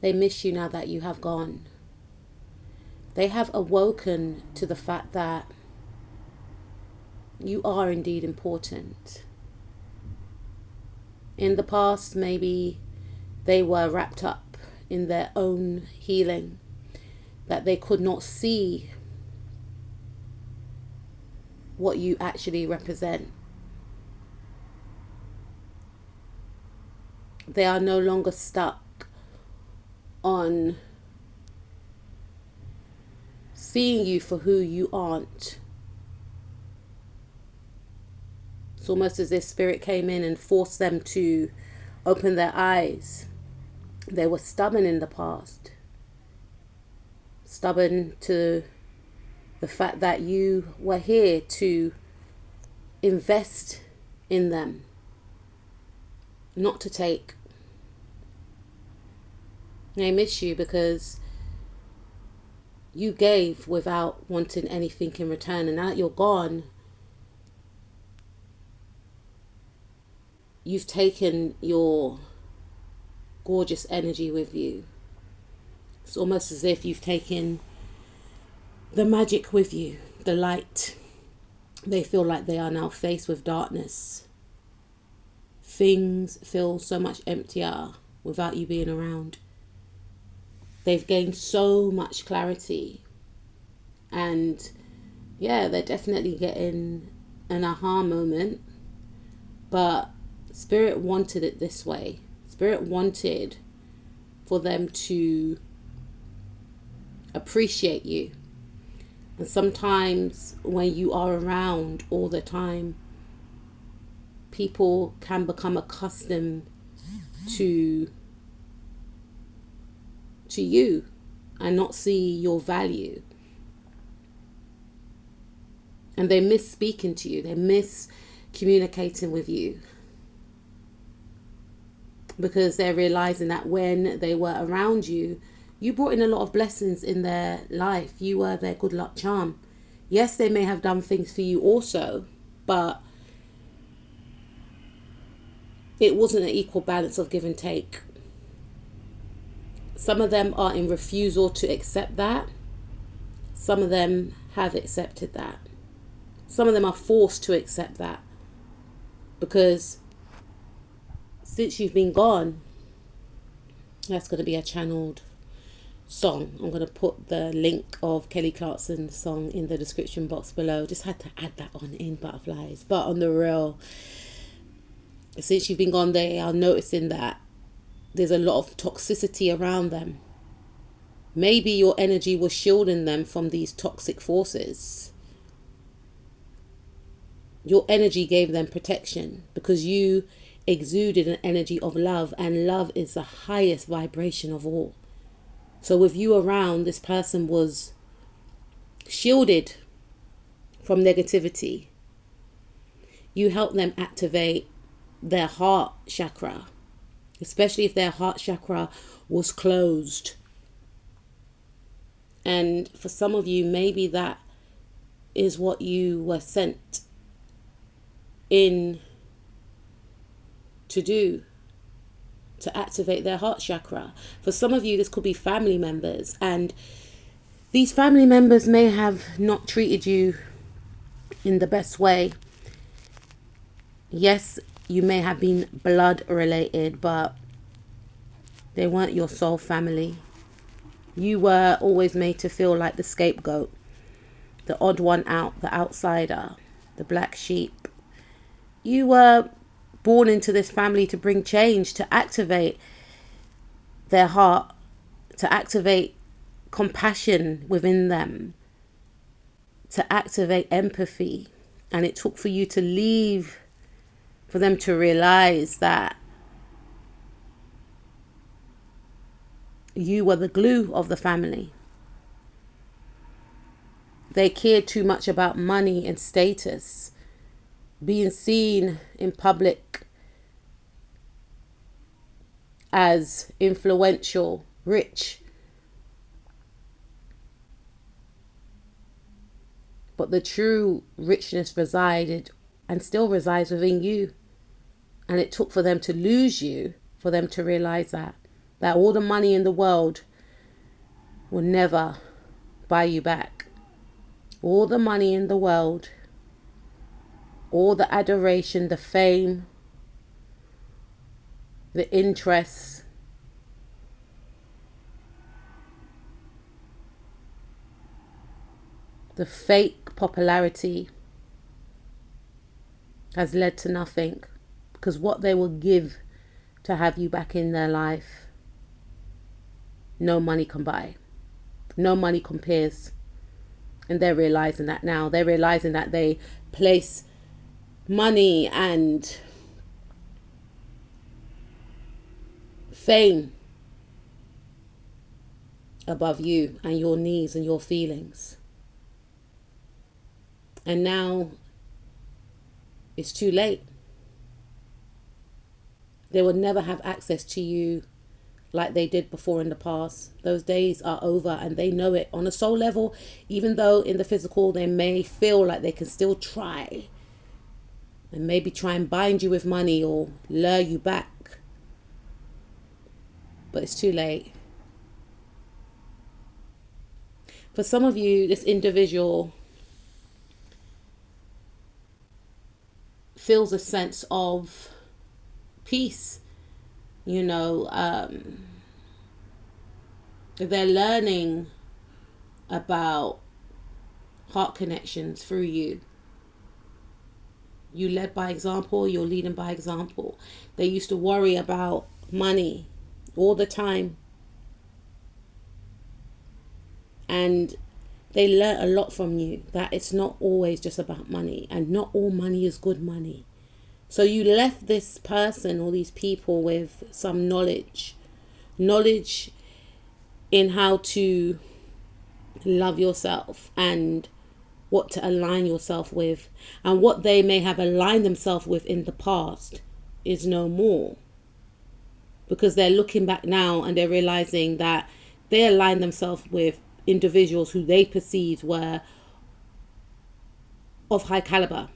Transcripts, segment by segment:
They miss you now that you have gone. They have awoken to the fact that you are indeed important. In the past, maybe they were wrapped up in their own healing, that they could not see what you actually represent. They are no longer stuck on seeing you for who you aren't. It's almost as if spirit came in and forced them to open their eyes. They were stubborn in the past. Stubborn to the fact that you were here to invest in them, not to take. They miss you because you gave without wanting anything in return, and now that you're gone, you've taken your gorgeous energy with you. It's almost as if you've taken the magic with you, the light. They feel like they are now faced with darkness. Things feel so much emptier without you being around. They've gained so much clarity. And yeah, they're definitely getting an aha moment. But Spirit wanted it this way. Spirit wanted for them to appreciate you. And sometimes when you are around all the time, people can become accustomed to you and not see your value. And they miss speaking to you. They miss communicating with you. Because they're realizing that when they were around you, you brought in a lot of blessings in their life. You were their good luck charm. Yes, they may have done things for you also, but it wasn't an equal balance of give and take. Some of them are in refusal to accept that. Some of them have accepted that. Some of them are forced to accept that. Because since you've been gone, that's going to be a channeled song. I'm going to put the link of Kelly Clarkson's song in the description box below. Just had to add that on in Butterflies. But on the real, since you've been gone, they are noticing that there's a lot of toxicity around them. Maybe your energy was shielding them from these toxic forces. Your energy gave them protection because you exuded an energy of love, and love is the highest vibration of all. So with you around, this person was shielded from negativity. You helped them activate their heart chakra, especially if their heart chakra was closed. And for some of you, maybe that is what you were sent in to do, to activate their heart chakra. For some of you, this could be family members, and these family members may have not treated you in the best way. Yes, you may have been blood related, but they weren't your soul family. You were always made to feel like the scapegoat, the odd one out, the outsider, the black sheep. You were born into this family to bring change, to activate their heart, to activate compassion within them, to activate empathy. And it took for you to leave, for them to realize that you were the glue of the family. They cared too much about money and status, being seen in public as influential, rich. But the true richness resided and still resides within you. And it took for them to lose you for them to realize that. that all the money in the world will never buy you back. All the money in the world, all the adoration, the fame, the interests, the fake popularity has led to nothing, because what they will give to have you back in their life, no money can buy. No money compares. And they're realizing that now. They're realizing that they place money and fame above you and your needs and your feelings. And now it's too late. They will never have access to you like they did before in the past. Those days are over, and they know it on a soul level. Even though in the physical they may feel like they can still try and maybe try and bind you with money or lure you back, but it's too late. For some of you, this individual feels a sense of peace. You know, they're learning about heart connections through you. You led by example, you're leading by example. They used to worry about money all the time. And they learn a lot from you, that it's not always just about money, and not all money is good money. So you left this person or these people with some knowledge in how to love yourself and what to align yourself with. And what they may have aligned themselves with in the past is no more. Because they're looking back now and they're realizing that they aligned themselves with individuals who they perceived were of high caliber.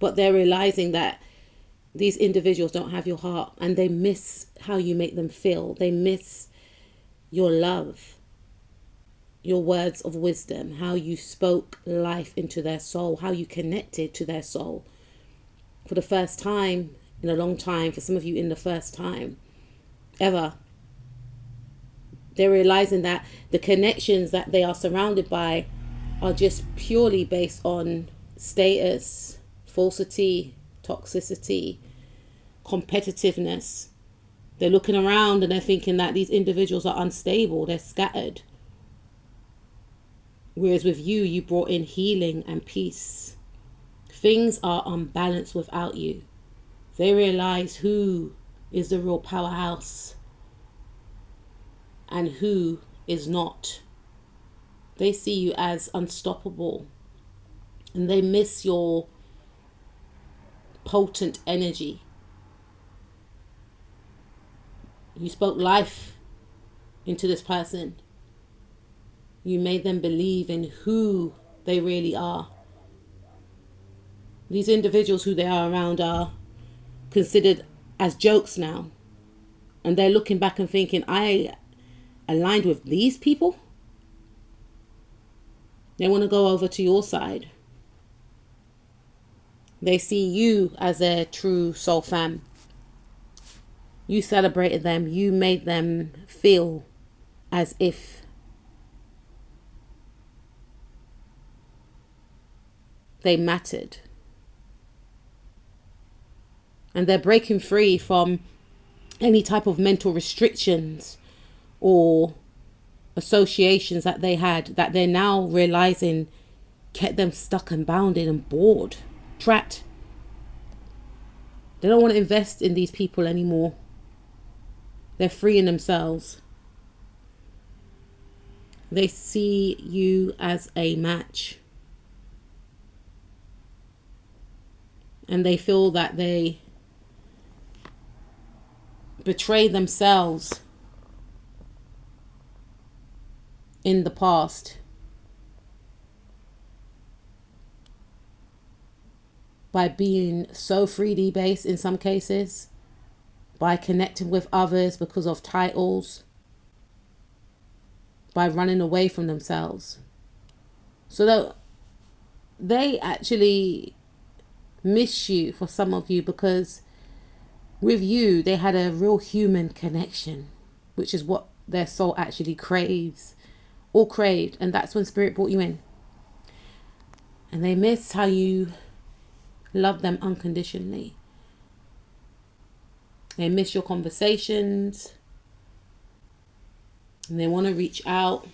But they're realizing that these individuals don't have your heart, and they miss how you make them feel. They miss your love, your words of wisdom, how you spoke life into their soul, how you connected to their soul. For the first time in a long time, for some of you in the first time ever, they're realizing that the connections that they are surrounded by are just purely based on status, falsity, toxicity, competitiveness. They're looking around and they're thinking that these individuals are unstable, they're scattered. Whereas with you, you brought in healing and peace. Things are unbalanced without you. They realize who is the real powerhouse and who is not. They see you as unstoppable, and they miss your potent energy. You spoke life into this person. You made them believe in who they really are. These individuals who they are around are considered as jokes now. And they're looking back and thinking, I aligned with these people? They want to go over to your side. They see you as their true soul fam. You celebrated them. You made them feel as if they mattered. And they're breaking free from any type of mental restrictions or associations that they had, that they're now realizing kept them stuck and bounded and bored, trapped. They don't want to invest in these people anymore. They're freeing themselves. They see you as a match. And they feel that they betray themselves in the past by being so 3D based in some cases, by connecting with others because of titles, by running away from themselves. So that they actually miss you, for some of you, because with you they had a real human connection, which is what their soul actually craves or craved. And that's when spirit brought you in. And they miss how you love them unconditionally. They miss your conversations. And they want to reach out.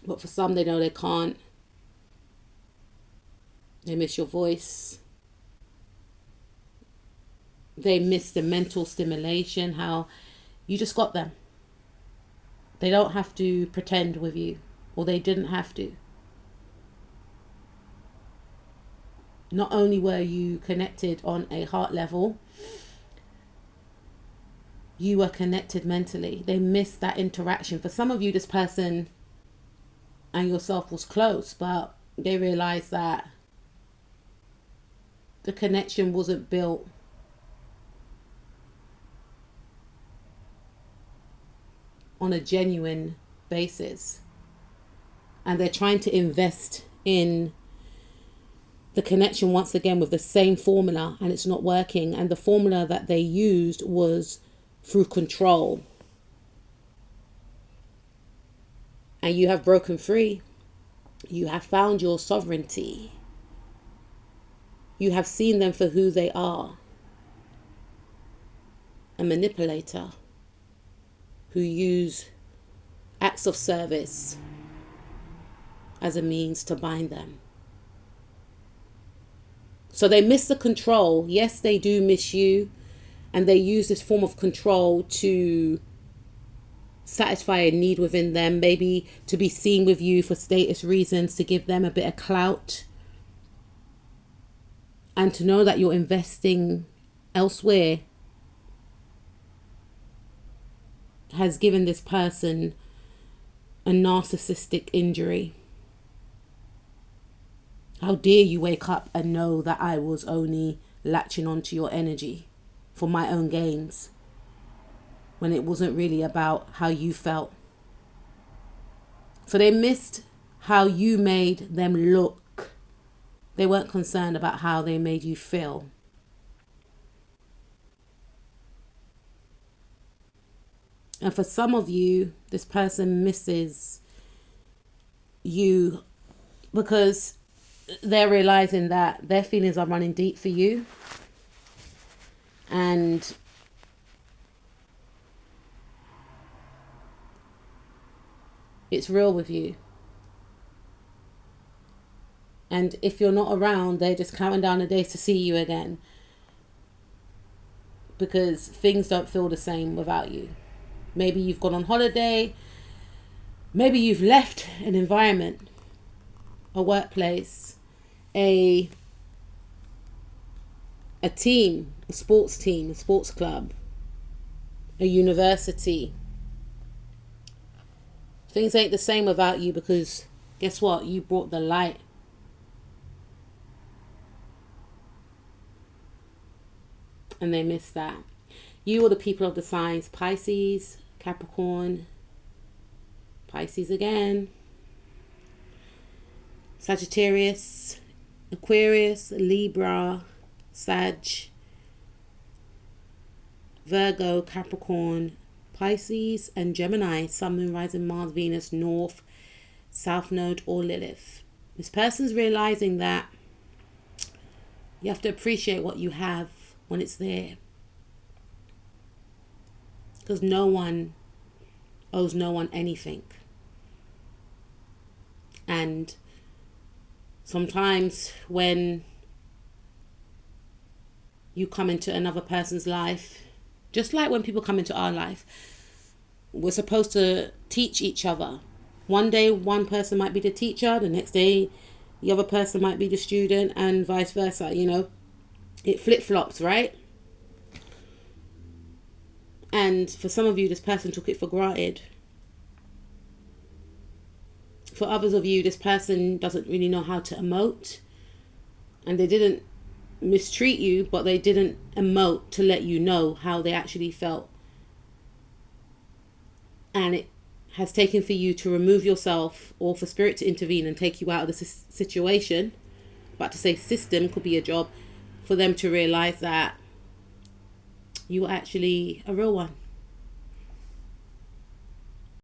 But for some, they know they can't. They miss your voice. They miss the mental stimulation, how you just got them. They don't have to pretend with you, or they didn't have to. Not only were you connected on a heart level, you were connected mentally. They missed that interaction. For some of you, this person and yourself was close, but they realized that the connection wasn't built on a genuine basis. And they're trying to invest in the connection once again with the same formula, and it's not working. And the formula that they used was through control. And you have broken free. You have found your sovereignty. You have seen them for who they are. A manipulator who use acts of service as a means to bind them. So they miss the control. Yes, they do miss you. And they use this form of control to satisfy a need within them. Maybe to be seen with you for status reasons, to give them a bit of clout. And to know that you're investing elsewhere has given this person a narcissistic injury. How dare you wake up and know that I was only latching onto your energy for my own gains, when it wasn't really about how you felt. So they missed how you made them look. They weren't concerned about how they made you feel. And for some of you, this person misses you because they're realizing that their feelings are running deep for you. And it's real with you. And if you're not around, they're just counting down the days to see you again. Because things don't feel the same without you. Maybe you've gone on holiday. Maybe you've left an environment, a workplace, a team, a sports team, a sports club, a university. Things ain't the same without you, because guess what? You brought the light. And they miss that. You are the people of the signs Pisces, Capricorn, Pisces again, Sagittarius, Aquarius, Libra, Sag, Virgo, Capricorn, Pisces, and Gemini, Sun, Moon, Rising, Mars, Venus, North, South Node, or Lilith. This person's realizing that you have to appreciate what you have when it's there. Because no one owes no one anything. And sometimes when you come into another person's life, just like when people come into our life, we're supposed to teach each other. One day one person might be the teacher, the next day the other person might be the student, and vice versa. You know, it flip-flops, right? And for some of you, this person took it for granted. For others of you, this person doesn't really know how to emote, and they didn't mistreat you, but they didn't emote to let you know how they actually felt. And it has taken for you to remove yourself, or for spirit to intervene and take you out of the situation, but to say system could be a job, for them to realize that you are actually a real one.